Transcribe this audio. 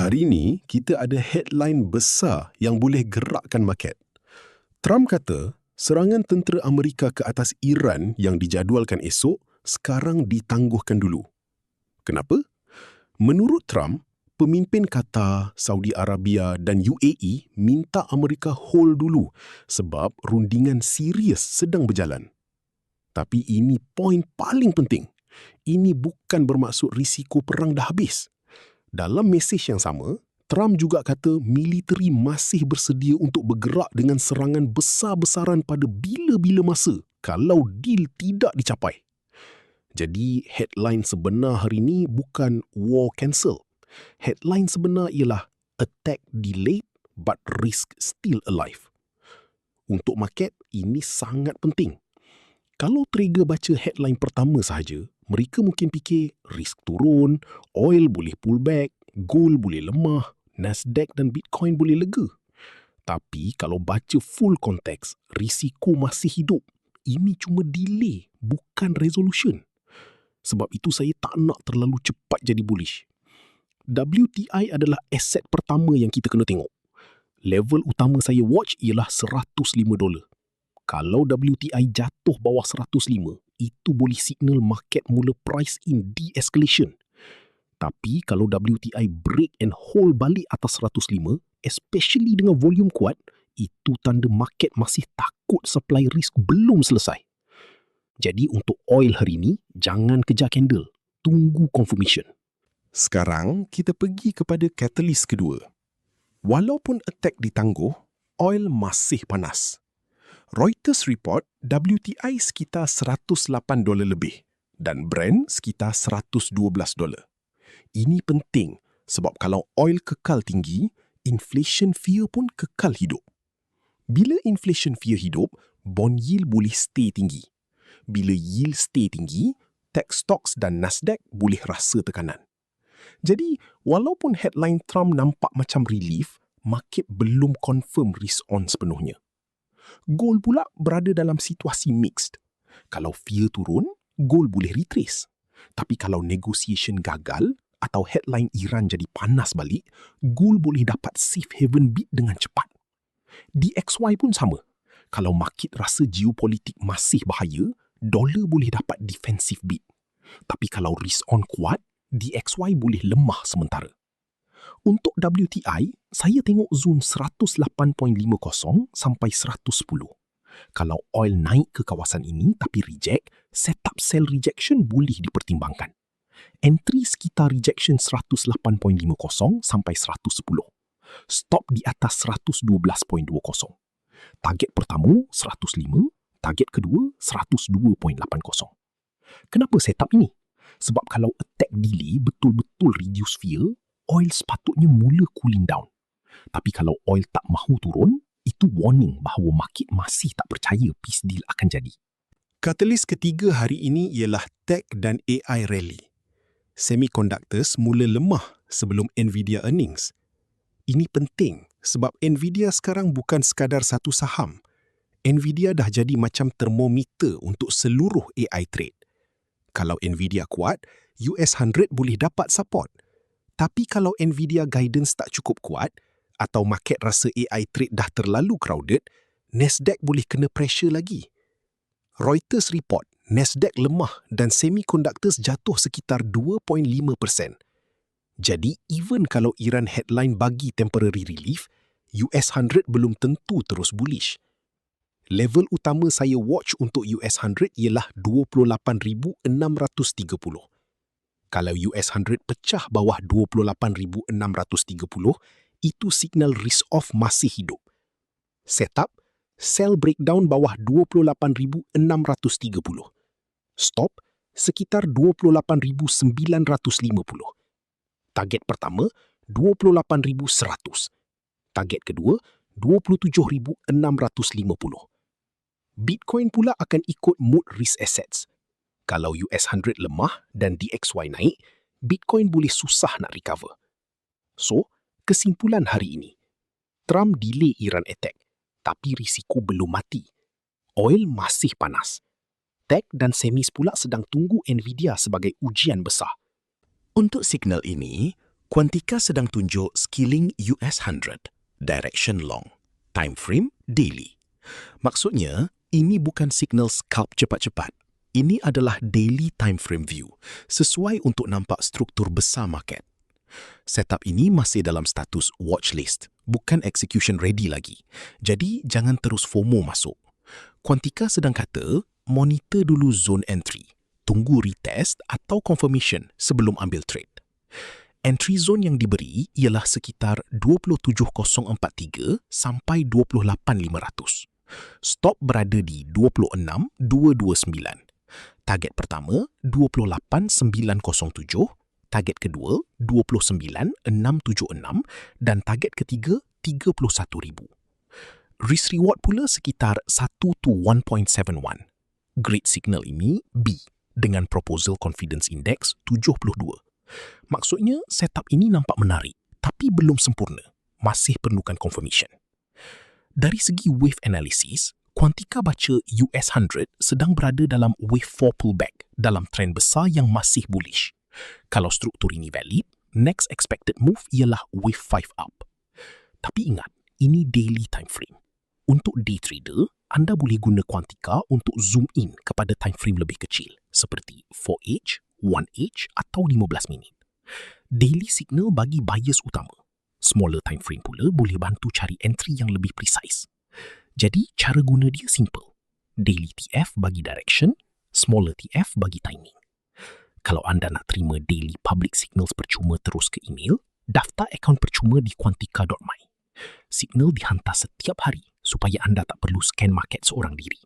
Hari ini, kita ada headline besar yang boleh gerakkan market. Trump kata, serangan tentera Amerika ke atas Iran yang dijadualkan esok, sekarang ditangguhkan dulu. Kenapa? Menurut Trump, pemimpin Qatar, Saudi Arabia dan UAE minta Amerika hold dulu sebab rundingan serius sedang berjalan. Tapi ini poin paling penting. Ini bukan bermaksud risiko perang dah habis. Dalam mesej yang sama, Trump juga kata militeri masih bersedia untuk bergerak dengan serangan besar-besaran pada bila-bila masa kalau deal tidak dicapai. Jadi, headline sebenar hari ini bukan war cancel. Headline sebenar ialah attack delayed but risk still alive. Untuk market, ini sangat penting. Kalau trader baca headline pertama sahaja, mereka mungkin fikir risk turun, oil boleh pull back, gold boleh lemah, Nasdaq dan Bitcoin boleh lega. Tapi kalau baca full konteks, risiko masih hidup. Ini cuma delay, bukan resolution. Sebab itu saya tak nak terlalu cepat jadi bullish. WTI adalah aset pertama yang kita kena tengok. Level utama saya watch ialah $105. Kalau WTI jatuh bawah 105, itu boleh signal market mula price in de-escalation. Tapi kalau WTI break and hold balik atas 105, especially dengan volume kuat, itu tanda market masih takut supply risk belum selesai. Jadi untuk oil hari ini, jangan kejar candle. Tunggu confirmation. Sekarang, kita pergi kepada catalyst kedua. Walaupun attack ditangguh, oil masih panas. Reuters report WTI sekitar $108 lebih dan Brent sekitar $112. Ini penting sebab kalau oil kekal tinggi, inflation fear pun kekal hidup. Bila inflation fear hidup, bond yield boleh stay tinggi. Bila yield stay tinggi, tech stocks dan Nasdaq boleh rasa tekanan. Jadi, walaupun headline Trump nampak macam relief, market belum confirm risk on sepenuhnya. Gold pula berada dalam situasi mixed. Kalau fear turun, gold boleh retrace. Tapi kalau negotiation gagal atau headline Iran jadi panas balik, gold boleh dapat safe haven bid dengan cepat. DXY pun sama. Kalau market rasa geopolitik masih bahaya, dolar boleh dapat defensive bid. Tapi kalau risk on kuat, DXY boleh lemah sementara. Untuk WTI, saya tengok zone 108.50 sampai 110. Kalau oil naik ke kawasan ini tapi reject, setup sell rejection boleh dipertimbangkan. Entry sekitar rejection 108.50 sampai 110. Stop di atas 112.20. Target pertama 105, target kedua 102.80. Kenapa setup ini? Sebab kalau attack delay betul-betul reduce fear, oil sepatutnya mula cooling down. Tapi kalau oil tak mahu turun, itu warning bahawa market masih tak percaya peace deal akan jadi. Catalyst ketiga hari ini ialah tech dan AI rally. Semiconductors mula lemah sebelum Nvidia earnings. Ini penting sebab Nvidia sekarang bukan sekadar satu saham. Nvidia dah jadi macam termometer untuk seluruh AI trade. Kalau Nvidia kuat, US 100 boleh dapat support. Tapi kalau Nvidia guidance tak cukup kuat atau market rasa AI trade dah terlalu crowded, Nasdaq boleh kena pressure lagi. Reuters report, Nasdaq lemah dan semiconductors jatuh sekitar 2.5%. Jadi, even kalau Iran headline bagi temporary relief, US 100 belum tentu terus bullish. Level utama saya watch untuk US 100 ialah 28,630. Kalau US 100 pecah bawah 28,630, itu signal risk off masih hidup. Setup, sell breakdown bawah 28,630. Stop, sekitar 28,950. Target pertama, 28,100. Target kedua, 27,650. Bitcoin pula akan ikut mood risk assets. Kalau US 100 lemah dan DXY naik, Bitcoin boleh susah nak recover. So, kesimpulan hari ini, Trump delay Iran attack, tapi risiko belum mati. Oil masih panas. Tech dan semis pula sedang tunggu Nvidia sebagai ujian besar. Untuk signal ini, Quantica sedang tunjuk Skilling US 100, Direction Long, Time Frame Daily. Maksudnya, ini bukan signal scalp cepat-cepat. Ini adalah daily time frame view, sesuai untuk nampak struktur besar market. Setup ini masih dalam status watchlist, bukan execution ready lagi. Jadi, jangan terus FOMO masuk. Quantica sedang kata, monitor dulu zone entry, tunggu retest atau confirmation sebelum ambil trade. Entry zone yang diberi ialah sekitar 27043 sampai 28500. Stop berada di 26229. Target pertama 28907, target kedua 29676 dan target ketiga 31000. Risk reward pula sekitar 1 to 1.71. Grade signal ini B dengan proposal confidence index 72. Maksudnya setup ini nampak menarik tapi belum sempurna, masih perlukan confirmation. Dari segi wave analysis, Quantica baca US 100 sedang berada dalam wave 4 pullback dalam trend besar yang masih bullish. Kalau struktur ini valid, next expected move ialah wave 5 up. Tapi ingat, ini daily time frame. Untuk day trader, anda boleh guna Quantica untuk zoom in kepada time frame lebih kecil seperti 4H, 1H atau 15 minit. Daily signal bagi buyers utama. Smaller time frame pula boleh bantu cari entry yang lebih precise. Jadi, cara guna dia simple. Daily TF bagi direction, smaller TF bagi timing. Kalau anda nak terima daily public signals percuma terus ke email, daftar akaun percuma di quantica.my. Signal dihantar setiap hari supaya anda tak perlu scan market seorang diri.